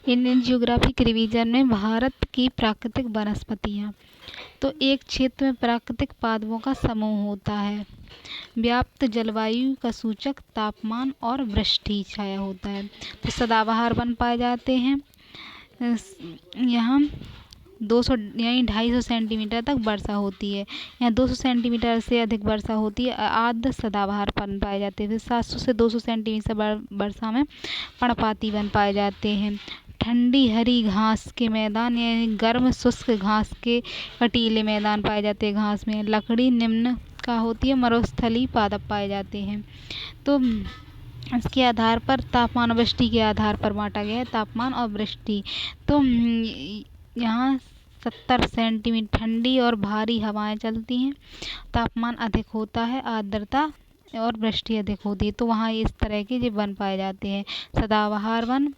Indian geographic revision में भारत की प्राकृतिक वनस्पतियाँ। तो एक क्षेत्र में प्राकृतिक पादपों का समूह होता है। व्याप्त जलवायु का सूचक तापमान और वृष्टि छाया होता है। तो सदाबहार वन पाए जाते हैं। यहाँ 200 यानी 250 सेंटीमीटर तक वर्षा होती है। यहाँ 200 सेंटीमीटर से अधिक वर्षा होती है। आर्द्र सदाबहार वन पाए जाते हैं। 700 से 200 सेंटीमीटर वर्षा में पर्णपाती वन पाए जाते हैं। ठंडी हरी घास के मैदान यानी गर्म शुष्क घास के कटीले मैदान पाए जाते हैं। घास में लकड़ी निम्न का होती है। मरुस्थलीय पादप पाए जाते हैं। तो इसके आधार पर तापमान और वृष्टि के आधार पर बांटा गया है, तापमान और वृष्टि। तो यहाँ 70 सेंटीमीटर ठंडी और भारी हवाएं चलती हैं। तापमान अधिक होता है, आर्द्रता और वृष्टि अधिक होती है। तो वहाँ इस तरह के जो वन पाए जाते हैं, सदाबहार वन,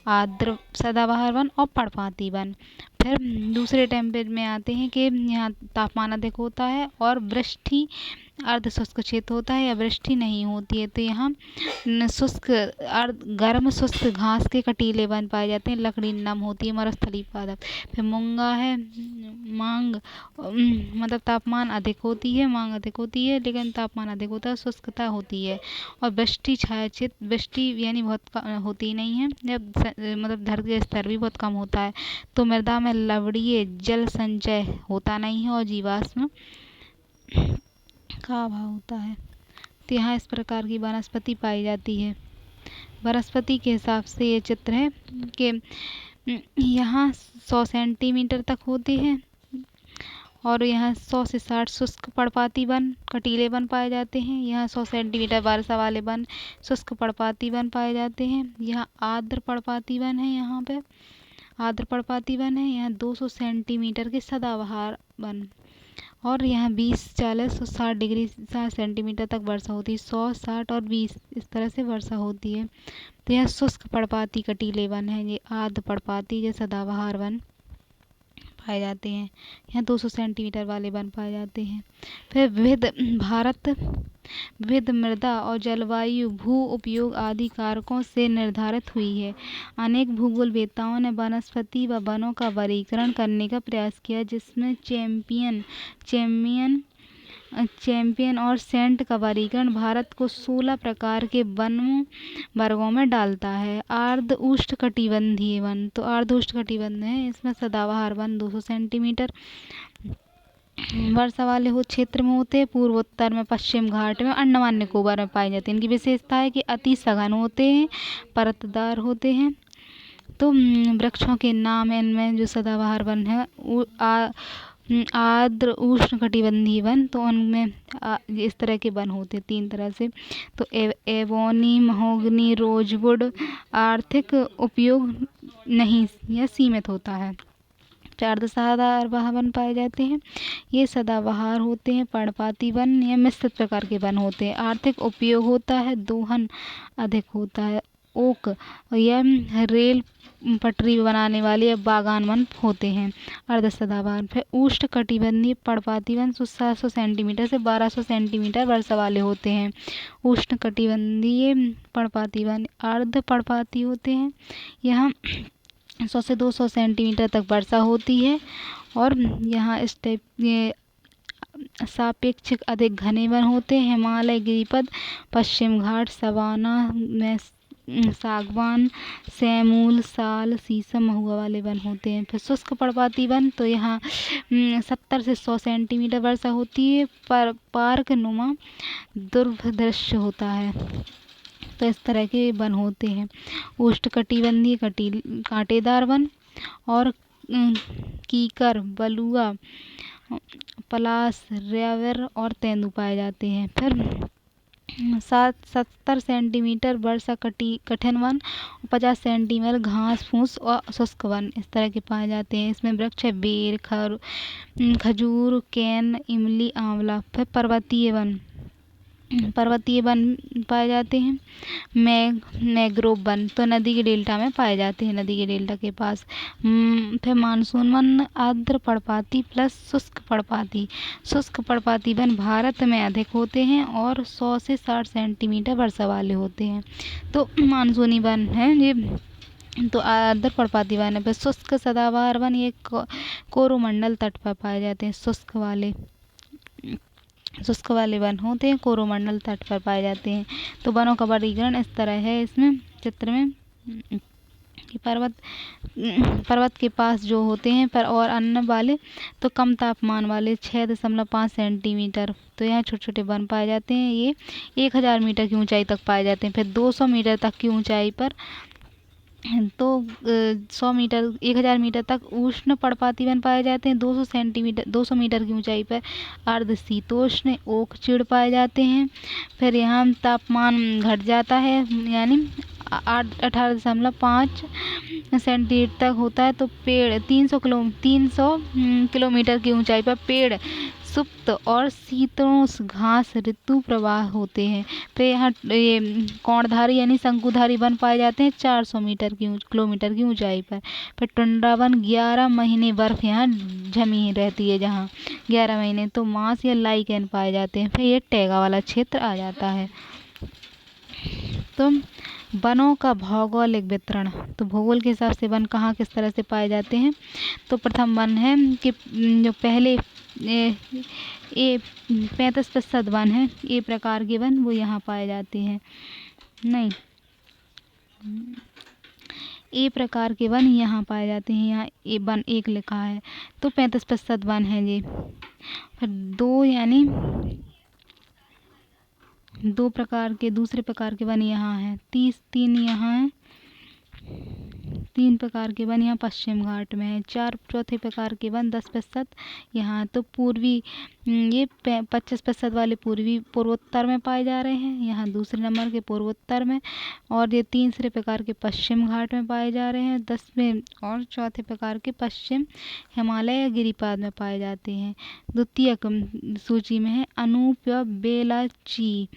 आर्द्र सदाबहार वन और पर्णपाती वन। फिर दूसरे टेम्परेचर में आते हैं कि यहाँ तापमान अधिक होता है और वृष्टि अर्ध शुष्क क्षेत्र होता है या वृष्टि नहीं होती है। तो यहाँ शुष्क गर्म शुष्क घास के कटीले वन पाए जाते हैं। लकड़ी नम होती है। मरुस्थलीय पादप। फिर मूंगा है। मांग मतलब तापमान अधिक होती है, मांग अधिक होती है, लेकिन तापमान अधिक होता है, शुष्कता होती है। और वृष्टि छाया क्षेत्र, वृष्टि यानी बहुत होती नहीं है, जब मतलब धरती का स्तर भी बहुत कम होता है। तो मृदा में लवणीय जल संचय होता नहीं है और जीवाश्म का अभाव होता है। तो यहाँ इस प्रकार की वनस्पति पाई जाती है। वनस्पति के हिसाब से ये चित्र है कि यहाँ 100 सेंटीमीटर तक होते हैं और यहाँ 100 से 60 शुष्क पर्णपाती वन कटीले वन पाए जाते हैं। यहाँ 100 सेंटीमीटर वर्षा वाले वन शुष्क पर्णपाती वन पाए जाते हैं। यहाँ आर्द्र पर्णपाती वन है। यहाँ पे आर्द्र पर्णपाती वन है। यहाँ 200 सेंटीमीटर के सदाबहार वन और यहाँ 20, 40 और 60 डिग्री 60 सेंटीमीटर तक वर्षा होती है। 100, 60 और 20 इस तरह से वर्षा होती है। तो यह शुष्क पर्णपाती कटीले वन है। ये आर्द्र पर्णपाती या सदाबहार वन पाए जाते हैं। यहाँ 200 सेंटीमीटर वाले वन पाए जाते हैं। फिर भारत विविध मृदा और जलवायु भू उपयोग आदि कारकों से निर्धारित हुई है। अनेक भूगोलवेत्ताओं ने वनस्पति व वनों का वर्गीकरण करने का प्रयास किया, जिसमें चैंपियन और सेंट का वर्गीकरण भारत को 16 प्रकार के वन वर्गों में डालता है। आर्द्र उष्णकटिबंधीय वन, तो आर्द्र उष्णकटिबंध है। इसमें सदाबहार वन 200 सेंटीमीटर वर्षा वाले क्षेत्र में होते हैं। पूर्वोत्तर में, पश्चिम घाट में, अंडमान निकोबार में पाए जाते हैं। इनकी विशेषता है कि अति सघन होते हैं, परतदार होते हैं। तो वृक्षों के नाम इनमें जो सदाबहार वन है, आर्द्र उष्णकटिबंधीय वन, तो उनमें इस तरह के वन होते हैं 3 तरह से। तो एबोनी, महोगनी, रोजवुड आर्थिक उपयोग नहीं या सीमित होता है। 4 सदाबहार वन पाए जाते हैं। ये सदाबहार होते हैं। पर्णपाती वन या मिश्रित प्रकार के वन होते हैं। आर्थिक उपयोग होता है, दोहन अधिक होता है। ओक या रेल पटरी बनाने वाले या बागान वन होते हैं। अर्ध सदाबहार। फिर उष्णकटिबंधीय पर्णपाती वन 700 सेंटीमीटर से 1200 सेंटीमीटर वर्षा वाले होते हैं। उष्णकटिबंधीय पर्णपाती वन अर्ध पर्णपाती होते हैं। यहाँ 100 से 200 सेंटीमीटर तक वर्षा होती है और यहाँ इस टाइप के सापेक्षिक अधिक घने वन होते हैं। हिमालय, गिरिपद, पश्चिम घाट, सवाना में सागवान, सैमूल, साल, शीशम, महुआ वाले वन होते हैं। फिर शुष्क पर्णपाती वन, तो यहाँ 70 से 100 सेंटीमीटर वर्षा होती है। पर पार्क नुमा दुर्भ दृश्य होता है। तो इस तरह के वन होते हैं। उष्णकटिबंधीय कांटेदार वन और कीकर, बलुआ, पलाश, रेवर और तेंदू पाए जाते हैं। फिर 70 सेंटीमीटर वर्षा कठिन वन, 50 सेंटीमीटर घास फूस और शुष्क वन इस तरह के पाए जाते हैं। इसमें वृक्ष है बेर, खजूर, कैन, इमली, आंवला। फिर पर्वतीय वन पाए जाते हैं। मैंग्रोव वन, तो नदी के डेल्टा में पाए जाते हैं, नदी के डेल्टा के पास। फिर मानसून वन आर्द्र पर्णपाती प्लस शुष्क पर्णपाती। शुष्क पर्णपाती वन भारत में अधिक होते हैं और 100 से 60 सेंटीमीटर वर्षा वाले होते हैं। तो मानसूनी वन है ये तो आर्द्र पर्णपाती वन है। फिर शुष्क सदाबहार वन, ये कोरोमंडल तट पर पाए जाते हैं। शुष्क वाले वन होते हैं, कोरोमंडल तट पर पाए जाते हैं। तो वनों का वर्गीकरण इस तरह है इसमें चित्र में कि पर्वत के पास जो होते हैं पर और अन्य वाले तो कम तापमान वाले 6.5 सेंटीमीटर, तो यहाँ छोटे छोटे वन पाए जाते हैं। ये 1000 मीटर की ऊंचाई तक पाए जाते हैं। फिर 200 मीटर तक की ऊंचाई पर तो 100 मीटर 1000 मीटर तक उष्ण पर्णपाती वन पाए जाते हैं। 200 मीटर की ऊंचाई पर अर्धशीतोष्ण ओक चिड़ पाए जाते हैं। फिर यहाँ तापमान घट जाता है, यानी 18.5 सेंटीमीटर तक होता है। तो पेड़ 300 किलोमीटर की ऊंचाई पर पेड़ सुप्त और शीतोष्ण घास ऋतु प्रवाह होते हैं। फिर यहाँ ये कोणधारी यानी शंकुधारी वन पाए जाते हैं 400 किलोमीटर की ऊंचाई पर। फिर टुंड्रा वन 11 महीने बर्फ यहाँ जमी रहती है, जहाँ 11 महीने तो मांस या लाइकेन पाए जाते हैं। फिर ये टैगा वाला क्षेत्र आ जाता है। तो वनों का भौगोलिक वितरण, तो भूगोल के हिसाब से वन कहाँ किस तरह से पाए जाते हैं। तो प्रथम वन है कि जो पहले 35% वन है, ए प्रकार के वन वो यहाँ पाए जाते हैं। नहीं, ए प्रकार के वन यहाँ पाए जाते हैं। यहाँ ए वन 1 लिखा है, तो 35% वन है ये। फिर 2 यानी 2 प्रकार के दूसरे प्रकार के वन यहाँ हैं। 3 यहाँ है। 3 प्रकार के वन यहाँ पश्चिम घाट में है। 4 चौथे प्रकार के वन 10% यहाँ। तो पूर्वी ये 25% वाले पूर्वोत्तर में पाए जा रहे हैं, यहाँ दूसरे नंबर के पूर्वोत्तर में। और ये तीसरे प्रकार के पश्चिम घाट में पाए जा रहे हैं 10वें, और चौथे प्रकार के पश्चिम हिमालय या गिरिपाद में पाए जाते हैं। द्वितीय सूची में है अनूप या बेलाची,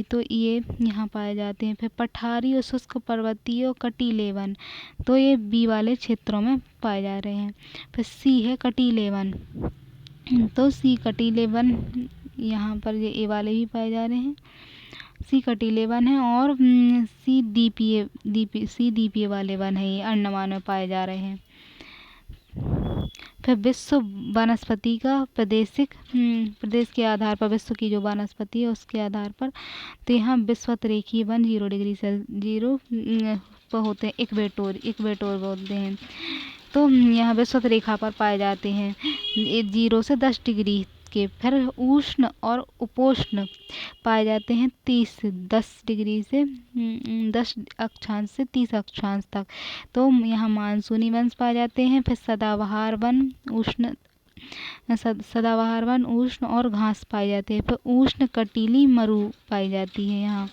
तो ये यहाँ पाए जाते हैं। फिर पठारी और शुष्क पर्वतीय और कटीले वन, तो ये बी वाले क्षेत्रों में पाए जा रहे हैं। फिर सी है कटीले वन, तो सी कटीले वन यहाँ पर ये ए वाले भी पाए जा रहे हैं। सी कटीले वन है। और सी दीपीय वाले वन है, ये अंडमान में पाए जा रहे हैं। फिर विश्व वनस्पति का प्रदेश के आधार पर, विश्व की जो वनस्पति है उसके आधार पर, तो यहाँ विश्वत रेखीय वन 0 डिग्री से 0 पर होते हैं। इक्वेटोर बोलते हैं। तो यहाँ विश्वत रेखा पर पाए जाते हैं 0 से 10 डिग्री के। फिर उष्ण और उपोष्ण पाए जाते हैं 10 डिग्री से 10 अक्षांश से 30 अक्षांश तक। तो यहाँ मानसूनी वन पाए जाते हैं। फिर सदाबहार वन उष्ण और घास पाए जाते हैं। फिर उष्ण कटीली मरु पाई जाती है यहाँ।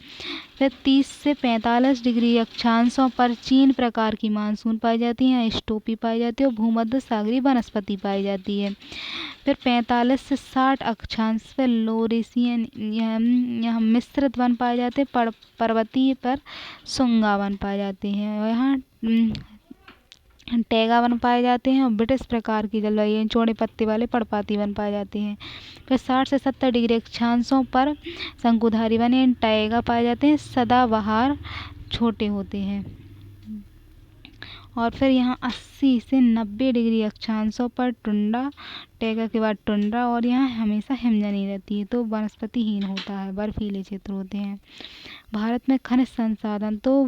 फिर 30 से 45 डिग्री अक्षांशों पर 3 प्रकार की मानसून पाई जाती है, यहाँ स्टोपी पाई जाती है और भूमध्य सागरीय वनस्पति पाई जाती है। फिर 45 से 60 अक्षांश पर लोरेशियन यहाँ मिश्रित वन पाए जाते हैं। पर्वतीय पर सुंगा वन पाए जाते हैं, और यहाँ टैगा वन पाए जाते हैं। और ब्रिटिश प्रकार की जलवायु चौड़े पत्ते वाले पर्णपाती वन पाए जाते हैं। फिर 60 से 70 डिग्री अक्षांशों पर शंकुधारी वन टैगा पाए जाते हैं। सदाबहार छोटे होते हैं। और फिर यहाँ 80 से 90 डिग्री अक्षांशों पर टुंड्रा, टैगा के बाद टुंड्रा, और यहाँ हमेशा हिमजनी रहती है, तो वनस्पतिहीन होता है, बर्फीले क्षेत्र होते हैं। भारत में खनिज संसाधन, तो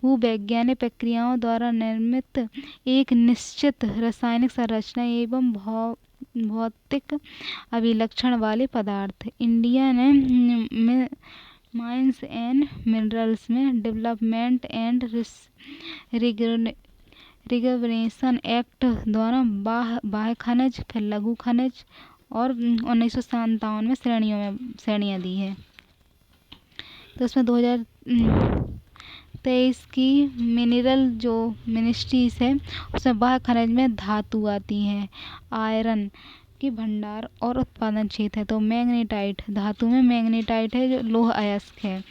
भूवैज्ञानिक प्रक्रियाओं द्वारा निर्मित एक निश्चित रासायनिक संरचना एवं भौतिक अभिलक्षण वाले पदार्थ। इंडिया ने माइंस एंड मिनरल्स में डेवलपमेंट एंड रिकग्निशन एक्ट द्वारा बाह्य खनिज, फिर लघु खनिज और 1957 में श्रेणियाँ दी है। तो उसमें 2023 की मिनरल जो मिनिस्ट्रीज है उसमें बाह्य खनिज में धातु आती हैं, आयरन के भंडार और उत्पादन क्षेत्र है। तो मैग्नेटाइट, धातु में मैग्नेटाइट है जो लौह अयस्क है,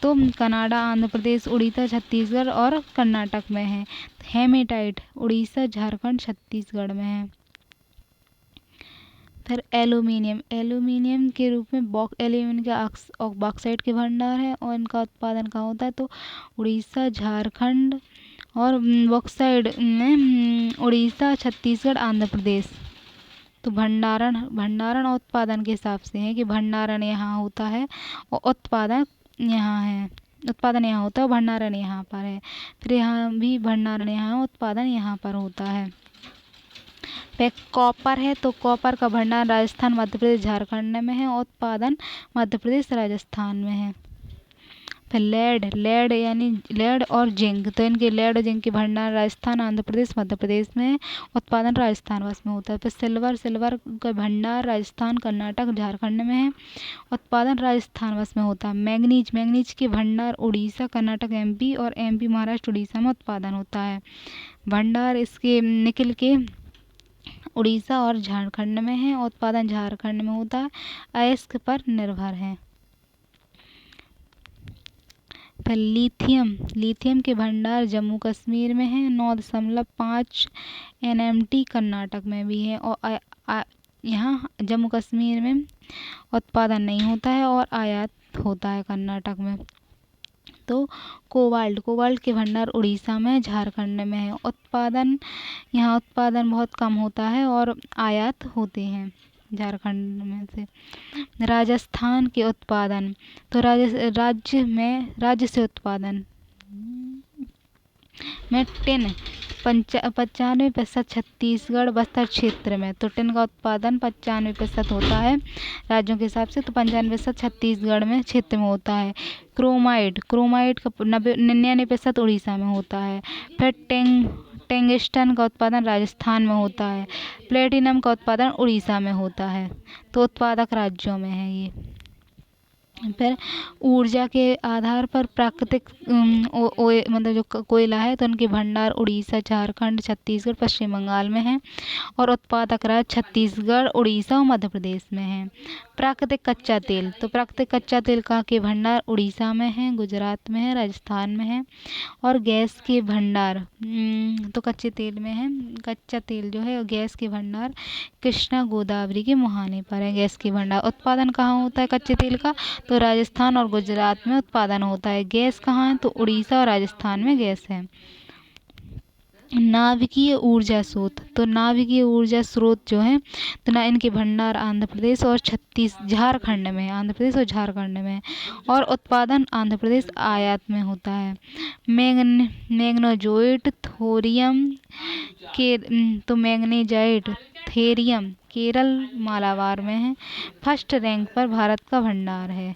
तो कनाडा, आंध्र प्रदेश, उड़ीसा, छत्तीसगढ़ और कर्नाटक में है। हेमेटाइट उड़ीसा, झारखंड, छत्तीसगढ़ में है। फिर एल्यूमिनियम, एल्यूमिनियम के रूप में एल्यूमिनियम के बॉक्साइट के भंडार है और इनका उत्पादन कहाँ होता है, तो उड़ीसा, झारखंड और बॉक्साइट में उड़ीसा, छत्तीसगढ़, आंध्र प्रदेश। तो भंडारण और उत्पादन के हिसाब से है कि भंडारण यहाँ होता है और उत्पादन यहाँ है। उत्पादन यहाँ होता है और भंडारण यहाँ पर है। फिर यहाँ भी भंडारण यहाँ, उत्पादन यहाँ पर होता है। फिर कॉपर है, तो कॉपर का भंडारण राजस्थान, मध्य प्रदेश, झारखंड में है और उत्पादन मध्य प्रदेश, राजस्थान में है। फिर लेड यानी लेड और जिंक, तो इनके लेड और जिंक के भंडार राजस्थान, आंध्र प्रदेश, मध्य प्रदेश में, उत्पादन राजस्थान वश में होता है। फिर सिल्वर का भंडार राजस्थान, कर्नाटक, झारखंड में है, उत्पादन राजस्थान वश में होता है। मैंगनीज के भंडार उड़ीसा, कर्नाटक, एमपी और एमपी, महाराष्ट्र, उड़ीसा में उत्पादन होता है। भंडार इसके निकल के उड़ीसा और झारखंड में है, उत्पादन झारखंड में होता है। अयस्क पर निर्भर है। फिर लिथियम के भंडार जम्मू कश्मीर में है, 9.5 NMT कर्नाटक में भी है और यहाँ जम्मू कश्मीर में उत्पादन नहीं होता है और आयात होता है कर्नाटक में। तो कोबाल्ट के भंडार उड़ीसा में, झारखंड में है, यहाँ उत्पादन बहुत कम होता है और आयात होते हैं झारखंड में से। राजस्थान के उत्पादन, तो राज्य से उत्पादन में टिन 95% छत्तीसगढ़ बस्तर क्षेत्र में, तो टिन का उत्पादन 95% होता है राज्यों के हिसाब से, तो 95% छत्तीसगढ़ में क्षेत्र में होता है। क्रोमाइट का 99% उड़ीसा में होता है। फिर टंगस्टन का उत्पादन राजस्थान में होता है। प्लेटिनम का उत्पादन उड़ीसा में होता है। तो उत्पादक राज्यों में है ये। फिर ऊर्जा के आधार पर प्राकृतिक मतलब जो कोयला है, तो उनके भंडार उड़ीसा, झारखंड, छत्तीसगढ़, पश्चिम बंगाल में है और उत्पादक राज्य छत्तीसगढ़, उड़ीसा और मध्य प्रदेश में है। प्राकृतिक कच्चा तेल, तो प्राकृतिक कच्चा तेल का के भंडार उड़ीसा में है, गुजरात में है, राजस्थान में है। और गैस के भंडार तो कच्चे तेल में है, कच्चा तेल जो है गैस के भंडार कृष्णा गोदावरी के मुहाने पर है। गैस के भंडार उत्पादन कहाँ होता है कच्चे तेल का, तो राजस्थान और गुजरात में उत्पादन होता है। गैस कहाँ है, तो उड़ीसा और राजस्थान में गैस है। नाभिकीय ऊर्जा स्रोत, तो नाभिकीय ऊर्जा स्रोत जो है, तो ना इनके भंडार आंध्र प्रदेश और झारखंड में है, आंध्र प्रदेश और झारखंड में है और उत्पादन आंध्र प्रदेश, आयात में होता है। मैग्नेजोइट, थोरियम के, तो मैग्नेजाइट, थेरियम केरल, मालाबार में है। फर्स्ट रैंक पर भारत का भंडार है।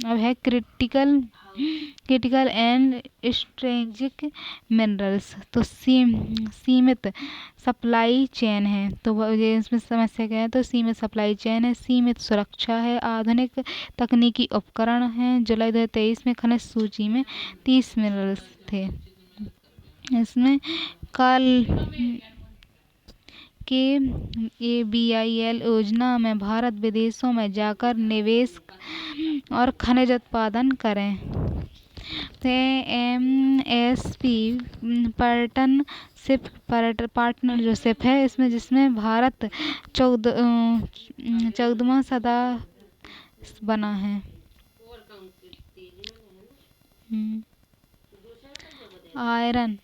अब है क्रिटिकल एंड स्ट्रेटेजिक मिनरल्स, तो सीमित सप्लाई चेन है। तो ये इसमें समस्या क्या है, तो सीमित सप्लाई चेन है, सीमित सुरक्षा है, आधुनिक तकनीकी उपकरण हैं। जुलाई 2023 में खनिज सूची में 30 मिनरल्स थे। इसमें कल के ABIL योजना में भारत विदेशों में जाकर निवेश और खनिज उत्पादन करें। MSP पार्टनरशिप है इसमें, जिसमें भारत 14वां सदस्य बना है। आयरन,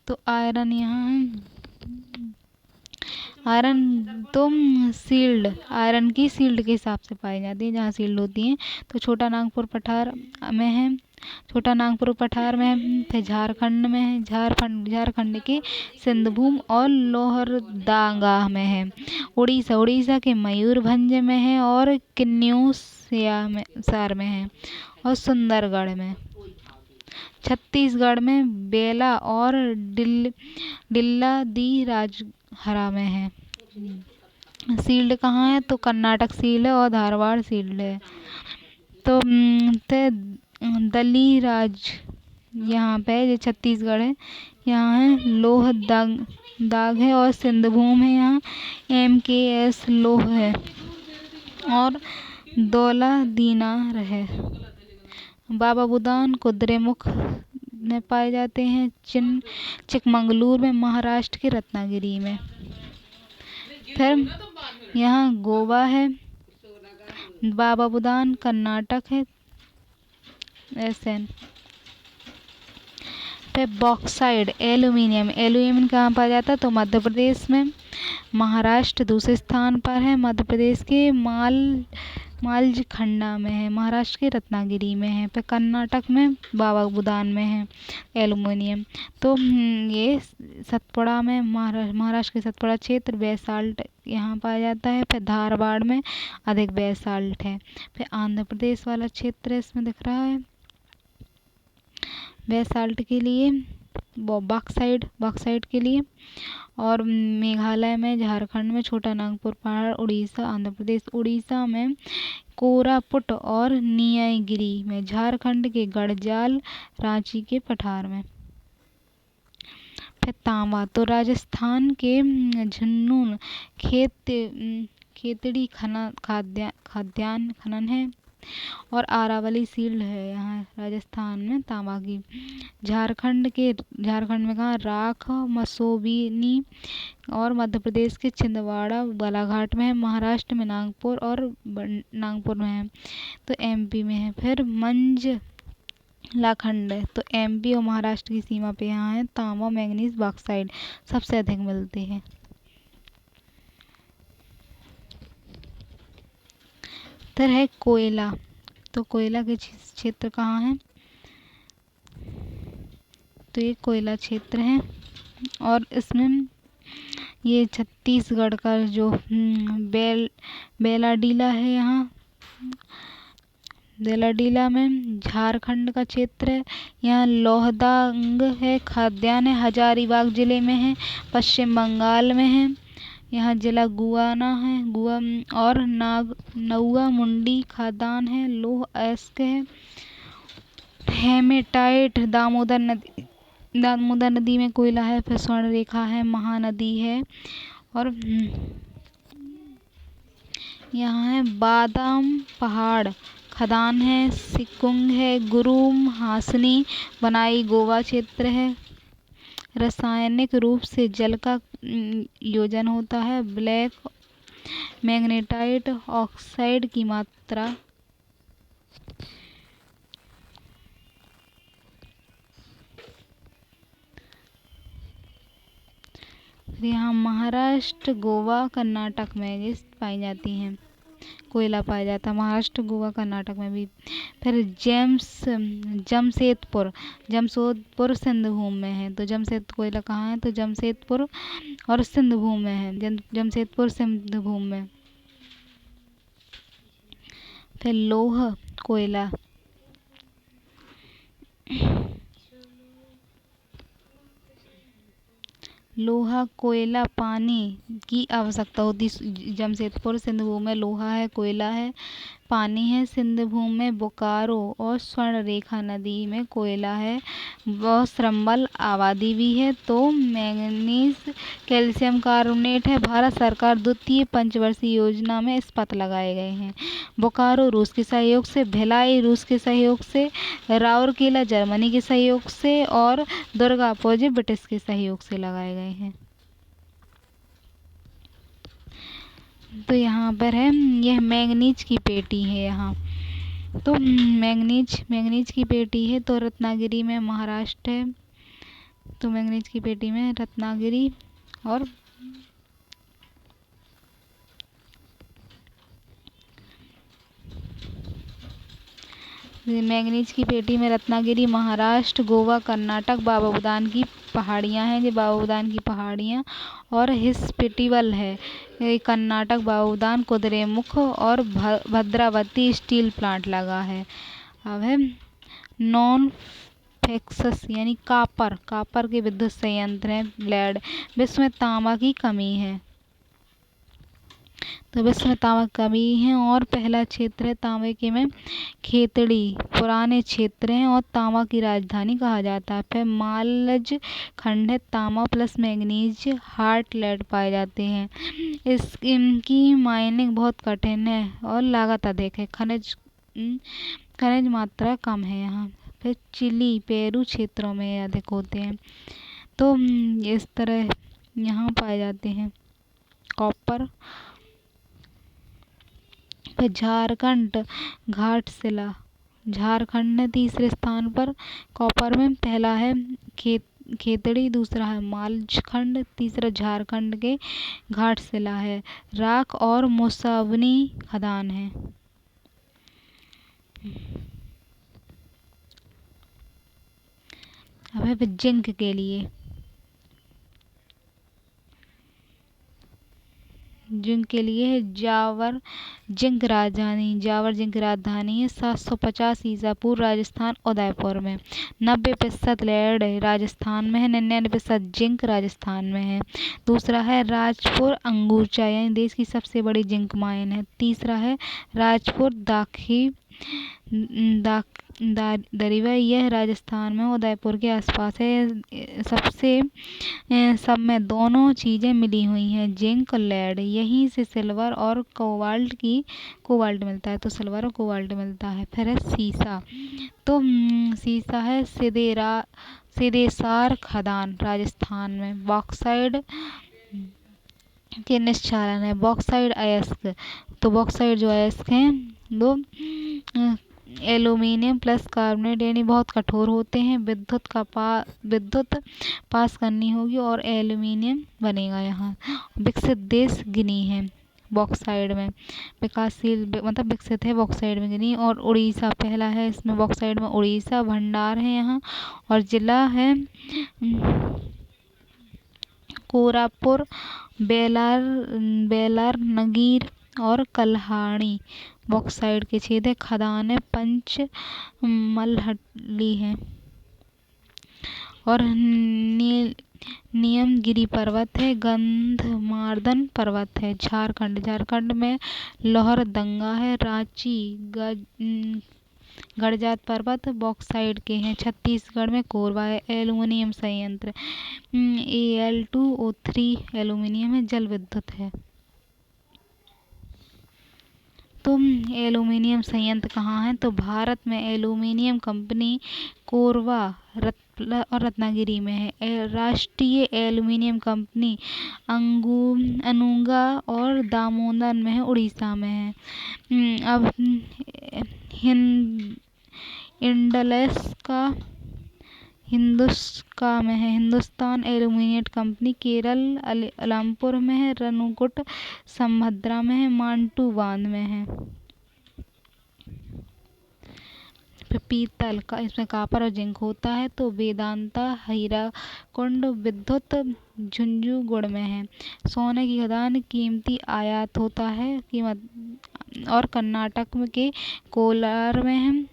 तो आयरन यहाँ है। आयरन तो आयरन की शील्ड के हिसाब से पाई जाती है, जहाँ शील्ड होती है। तो छोटा नागपुर पठार में है, फिर झारखंड में है, झारखंड के सिंधभूम और लोहरदगा में है। उड़ीसा के मयूरभंज में है और किन्नौर में है और सुंदरगढ़ में। छत्तीसगढ़ में बेला और डिल्ला दी राजहरा में है। शील्ड कहाँ है, तो कर्नाटक शील्ड है और धारवाड़ शील्ड है। तो दलीराज यहाँ पे जो छत्तीसगढ़ है, यहाँ है लोहरदगा है और सिंधभूम है, यहाँ MKS लोह है और दौलतदीनार है। बाबा बुदान कुद्रेमुख में पाए जाते हैं चिकमंगलूर में, महाराष्ट्र के रत्नागिरी में। फिर यहाँ गोवा है, बाबा बुदान कर्नाटक है, ऐसे। फिर बॉक्साइड एल्यूमिनियम, एल्यूमिनियम कहाँ पाया जाता है? तो मध्य प्रदेश में। महाराष्ट्र दूसरे स्थान पर है, मध्य प्रदेश के मालज खंडा में है, महाराष्ट्र के रत्नागिरी में है, फिर कर्नाटक में बाबा बुदान में है एल्यूमिनियम। तो ये सतपुड़ा में महाराष्ट्र के सतपुड़ा क्षेत्र बेसाल्ट यहाँ पाया जाता है। फिर धारवाड़ में अधिक बेसाल्ट है। फिर आंध्र प्रदेश वाला क्षेत्र इसमें दिख रहा है बेसाल्ट के लिए, बॉक्साइड के लिए। और मेघालय में, झारखंड में छोटा नागपुर पहाड़, उड़ीसा, आंध्र प्रदेश, उड़ीसा में कोरापुट और नीलगिरी में, झारखंड के गढ़जाल, रांची के पठार में। फिर तांबा तो राजस्थान के झुन्नून खेतड़ी खाद्यान खनन है। और आरावली सील्ड है यहाँ राजस्थान में तांबा की। झारखंड में कहाँ? राख मसोबनी। और मध्य प्रदेश के छिंदवाड़ा बालाघाट में है, महाराष्ट्र में नागपुर और नागपुर में है, तो एमपी में है। फिर मंझलाखंड है, तो एमपी और महाराष्ट्र की सीमा पे यहाँ है। तांबा मैंगनीज बॉक्साइड सबसे अधिक मिलते हैं। फिर है कोयला, तो कोयला के क्षेत्र कहाँ है? तो ये कोयला क्षेत्र है, और इसमें ये छत्तीसगढ़ का जो बेलाडीला है, यहाँ बेलाडीला में झारखंड का क्षेत्र है। यहाँ लोहदांग है, खाद्यान है, हजारीबाग जिले में है, पश्चिम बंगाल में है। यहाँ जिला गुआना है, और नौआ मुंडी खादान है, लोह अयस्क है। हेमेटाइट दामोदर नदी में कोयला है। फिर स्वर्ण रेखा है, महानदी है। और यहाँ है बादाम पहाड़ खदान है, सिकुंग है, गुरुम हासनी बनाई गोवा क्षेत्र है। रासायनिक रूप से जल का योजन होता है। ब्लैक मैग्नेटाइट ऑक्साइड की मात्रा यहाँ महाराष्ट्र, गोवा, कर्नाटक में ये पाई जाती हैं, कोयला पाया जाता है महाराष्ट्र, गोवा, कर्नाटक में भी। फिर जमशेदपुर सिंध भूमि में है, तो जमशेदपुर कोयला कहाँ है? तो जमशेदपुर और सिंध भूमि में है, जमशेदपुर सिंध भूमि में। फिर लोह कोयला, लोहा कोयला पानी की आवश्यकता होती। जमशेदपुर सिंध भूमि में लोहा है, कोयला है, पानी है। सिंध भूमि में बोकारो और स्वर्ण रेखा नदी में कोयला है, व श्रमबल आबादी भी है। तो मैंगनीज कैल्शियम कार्बोनेट है। भारत सरकार द्वितीय पंचवर्षीय योजना में इस्पात लगाए गए हैं। बोकारो रूस के सहयोग से, भिलाई रूस के सहयोग से, राउरकेला जर्मनी के सहयोग से, और दुर्गापुर ब्रिटिश के सहयोग से लगाए गए हैं। तो यहाँ पर है, यह मैंगनीज की पेटी है यहाँ। तो मैंगनीज की पेटी है, तो रत्नागिरी में महाराष्ट्र है, तो मैंगनीज की पेटी में रत्नागिरी। और मैंगनीज की पेटी में रत्नागिरी, महाराष्ट्र, गोवा, कर्नाटक, बाबा बुदान की पहाड़ियाँ हैं, ये बाबा बुदान की पहाड़ियाँ। और हिस्पिटिवल है, ये कर्नाटक, बाबा बुदान, कुद्रेमुख और भद्रावती स्टील प्लांट लगा है। अब है नॉन फेक्सस यानी कापर के विद्युत संयंत्र हैं, लेड। विश्व में तांबा की कमी है, तो विश्व में तांबा की कमी है। और पहला क्षेत्र है तांबे के में खेतड़ी, पुराने क्षेत्र हैं, और तांबा की राजधानी कहा जाता है। फिर मालज खंड है, तांबा प्लस मैंगनीज हार्ट लेड पाए जाते हैं। इनकी माइनिंग बहुत कठिन है और लागत अधिक है। खनिज मात्रा कम है यहाँ। फिर चिली, पेरू क्षेत्रों में अधिक होते हैं। तो इस तरह यहाँ पाए जाते हैं। कॉपर। फिर झारखंड घाटशिला, झारखंड ने तीसरे स्थान पर कॉपर में। पहला है खेतड़ी, दूसरा है मालखंड, तीसरा झारखंड के घाटशिला है। राख और मुसावनी खदान है। अब है जिंक के लिए। जिंक के लिए है जावर जिंक राजधानी है 750 ईसा पूर्व राजस्थान उदयपुर में। 90% लेड राजस्थान में है, 99% जिंक राजस्थान में है। दूसरा है राजपुर अंगूचा, यानी देश की सबसे बड़ी जिंक माइन है। तीसरा है राजपुर दाखी दरिवा, यह राजस्थान में उदयपुर के आसपास है। सब में दोनों चीजें मिली हुई हैं, जिंक और लेड। यहीं से सिल्वर और कोबाल्ट मिलता है, तो सिल्वर और कोबाल्ट मिलता है। फिर है सीसा, तो सीसा है सिदेसार खदान राजस्थान में। बॉक्साइड के निश्चालन है, बॉक्साइड अयस्क, तो बॉक्साइड जो अयस्क हैं वो एल्यूमीनियम प्लस कार्बोनेट यानी बहुत कठोर होते हैं। विद्युत पास करनी होगी और एल्यूमीनियम बनेगा यहाँ। विकसित देश गिनी है बॉक्साइड में, विकासशील मतलब विकसित है बॉक्साइड में गिनी। और उड़ीसा पहला है इसमें बॉक्साइड में, उड़ीसा भंडार है यहाँ। और जिला है कोरापुर, बेलार नगीर और कल्हाड़ी। बॉक्साइड के छेद है। खदान है पंचमलहट्टी है। और नीलगिरी पर्वत है, गंधमार्दन पर्वत है। झारखंड में लोहरदंगा है, रांची गड़जात पर्वत बॉक्साइड के हैं। छत्तीसगढ़ में कोरबा है। एल्युमिनियम संयंत्र Al2O3 एल्युमिनियम है। जल विद्युत है। तो एल्युमिनियम संयंत्र कहाँ है, तो भारत में एल्युमिनियम कंपनी कोरबा और रत्नागिरी में है। राष्ट्रीय एल्युमिनियम कंपनी अनुंगा और दामोदर में है, उड़ीसा में है। अब इंडलैस का हिंदुस्का में है। हिंदुस्तान एल्यूमिनेट कंपनी केरल अलमपुर में है। रनुकुट संभद्रा में है। मांटू बांध में है। पीतल का इसमें कापर और जिंक होता है। तो वेदांता हीराकुंड विद्युत झुंझुनू में है। सोने की खदान कीमती आयात होता है और कर्नाटक के कोलार में है।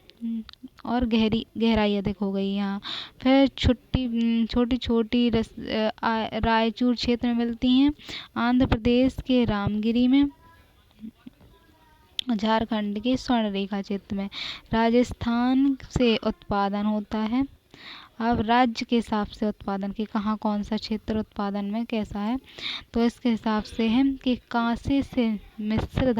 और गहराई अधिक हो गई यहाँ। फिर छोटी छोटी रायचूर क्षेत्र में मिलती हैं। आंध्र प्रदेश के रामगिरी में, झारखंड के स्वर्णरेखा क्षेत्र में। राजस्थान से उत्पादन होता है। अब राज्य के हिसाब से उत्पादन के कहाँ कौन सा क्षेत्र उत्पादन में कैसा है, तो इसके हिसाब से है कि कांसे से मिश्र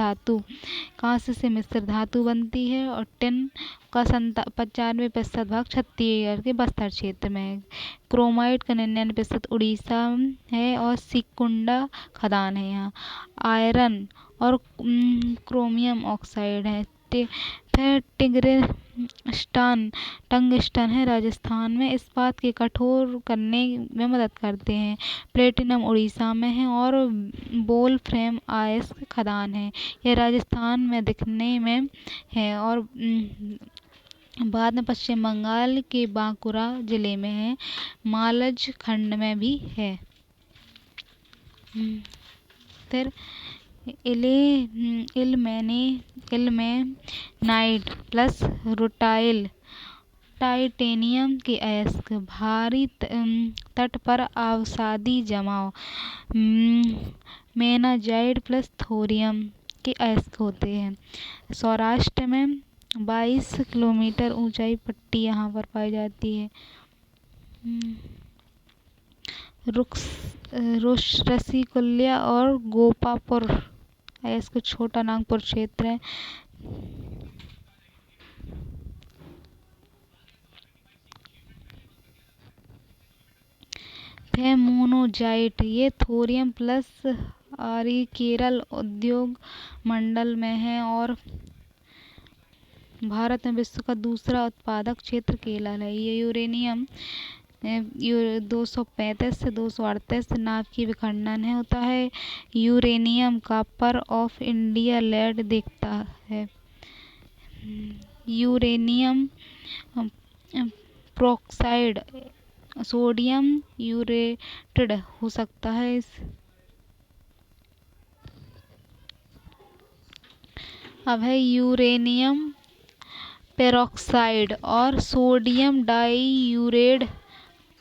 धातु बनती है। और टिन का 95% भाग छत्तीसगढ़ के बस्तर क्षेत्र में है। क्रोमाइट का 99% उड़ीसा है और सिकुंडा खदान है यहाँ। आयरन और क्रोमियम ऑक्साइड है। फिर टंगस्टन है राजस्थान में, इस्पात के कठोर करने में मदद करते हैं। प्लेटिनम उड़ीसा में है। और बोल फ्रेम अयस्क खदान है, यह राजस्थान में दिखने में है। और बाद में पश्चिम बंगाल के बांकुरा जिले में है। मालज खंड में भी है। फिर इल्मेनाइट प्लस रूटाइल टाइटेनियम के अयस्क भारी तट पर अवसादी जमाव मेनाजाइट प्लस थोरियम के अयस्क होते हैं। सौराष्ट्र में 22 किलोमीटर ऊंचाई पट्टी यहाँ पर पाई जाती है। रसीकुल्या और गोपापुर अयस्क छोटा नागपुर क्षेत्र है। मोनोजाइट ये थोरियम प्लस आरी केरल उद्योग मंडल में है और भारत में विश्व का दूसरा उत्पादक क्षेत्र केरल है। ये यूरेनियम 235 से 238 नाभ की विखंडन है होता है। Uranium copper of India lead देखता है। यूरेनियम प्रोक्साइड सोडियम यूरेटेड हो सकता है। अब है यूरेनियम पेरोक्साइड और सोडियम डाइयूरेट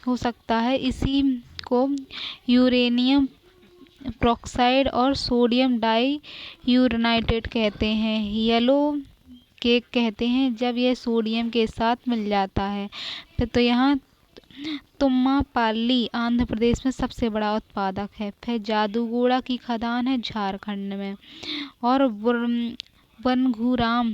हो सकता है। इसी को यूरेनियम प्रोक्साइड और सोडियम डाइयूरेनाइट कहते हैं। येलो केक कहते हैं जब यह सोडियम के साथ मिल जाता है। फिर तो यहाँ तुम्मापाल्ली आंध्र प्रदेश में सबसे बड़ा उत्पादक है। फिर जादूगोड़ा की खदान है झारखंड में और बनघुराम